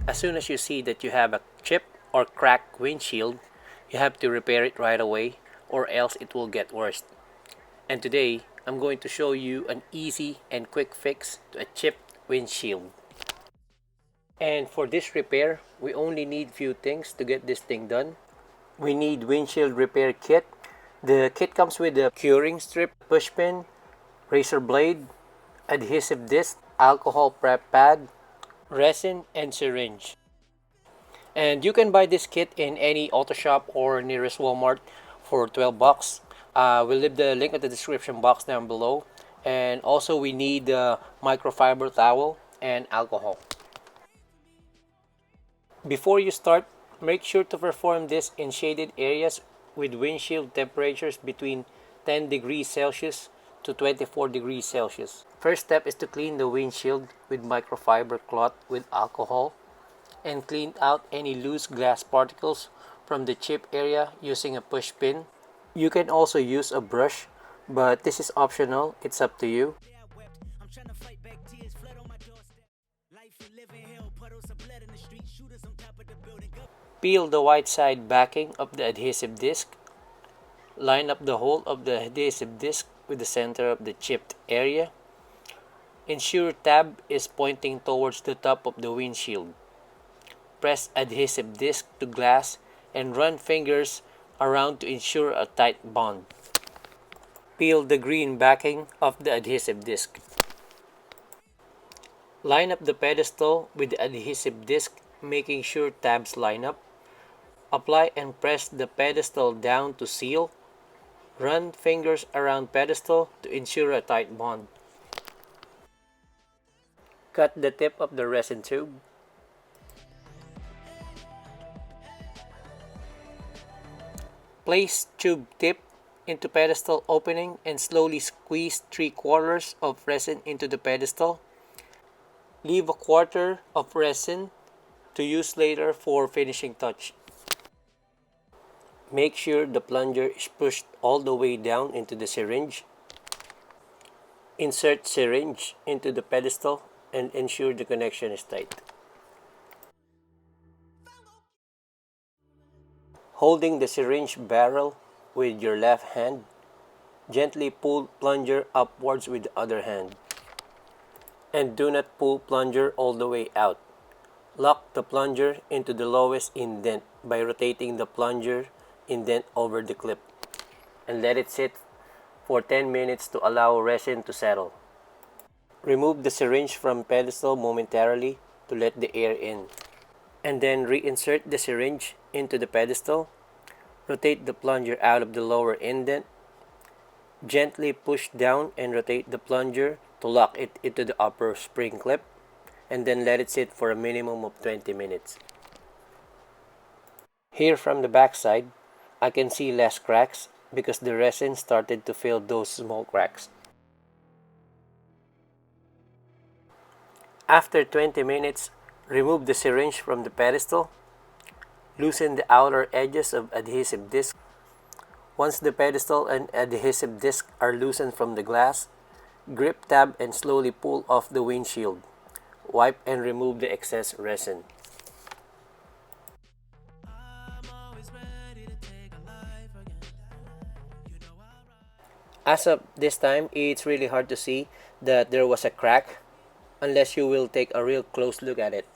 As soon as you see that you have a chip or cracked windshield, you have to repair it right away or else it will get worse. And today, I'm going to show you an easy and quick fix to a chipped windshield. And for this repair, we only need few things to get this thing done. We need Windshield Repair Kit. The kit comes with a curing strip, push pin, razor blade, adhesive disc, alcohol prep pad, resin, and syringe. And you can buy this kit in any auto shop or nearest Walmart for 12 bucks. We'll leave the link in the description box down below. And also we need a microfiber towel and alcohol. Before you start, make sure to perform this in shaded areas with windshield temperatures between 10 degrees Celsius to 24 degrees Celsius. First step is to clean the windshield with microfiber cloth with alcohol and clean out any loose glass particles from the chip area using a push pin. You can also use a brush, but this is optional, it's up to you. Peel the white side backing of the adhesive disc. Line up the hole of the adhesive disc with the center of the chipped area. Ensure tab is pointing towards the top of the windshield. Press adhesive disc to glass and run fingers around to ensure a tight bond. Peel the green backing of the adhesive disc. Line up the pedestal with the adhesive disc, making sure tabs line up. Apply and press the pedestal down to seal. Run fingers around pedestal to ensure a tight bond. Cut the tip of the resin tube. Place tube tip into pedestal opening and slowly squeeze 3/4 of resin into the pedestal. Leave a quarter of resin to use later for finishing touch. Make sure the plunger is pushed all the way down into the syringe. Insert syringe into the pedestal and ensure the connection is tight. Holding the syringe barrel with your left hand, gently pull plunger upwards with the other hand. And do not pull plunger all the way out. Lock the plunger into the lowest indent by rotating the plunger indent over the clip. And let it sit for 10 minutes to allow resin to settle. Remove the syringe from pedestal momentarily to let the air in. And then reinsert the syringe into the pedestal. Rotate the plunger out of the lower indent. Gently push down and rotate the plunger to lock it into the upper spring clip. And then let it sit for a minimum of 20 minutes. Here from the back side, I can see less cracks because the resin started to fill those small cracks. After 20 minutes, remove the syringe from the pedestal. Loosen the outer edges of adhesive disc. Once the pedestal and adhesive disc are loosened from the glass, grip tab and slowly pull off the windshield. Wipe and remove the excess resin. As of this time, it's really hard to see that there was a crack unless you will take a real close look at it.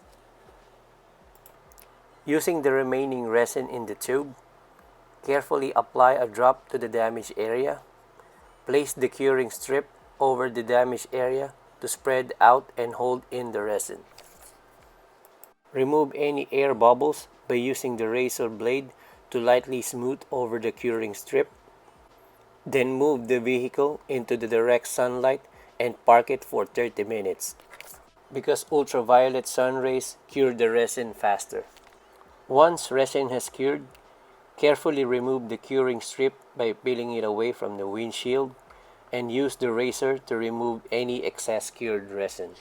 Using the remaining resin in the tube, carefully apply a drop to the damaged area. Place the curing strip over the damaged area to spread out and hold in the resin. Remove any air bubbles by using the razor blade to lightly smooth over the curing strip. Then move the vehicle into the direct sunlight and park it for 30 minutes because ultraviolet sun rays cure the resin faster. Once resin has cured, carefully remove the curing strip by peeling it away from the windshield and use the razor to remove any excess cured resin.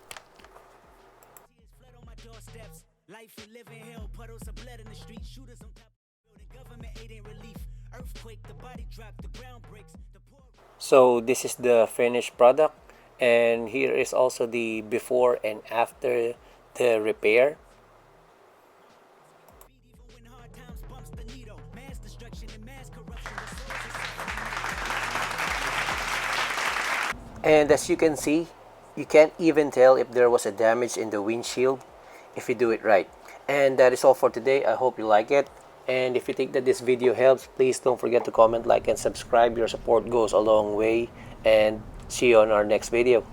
So this is the finished product, and here is also the before and after the repair. And as you can see, you can't even tell if there was a damage in the windshield if you do it right. And that is all for today. I hope you like it. And if you think that this video helps, please don't forget to comment, like, and subscribe. Your support goes a long way. And see you on our next video.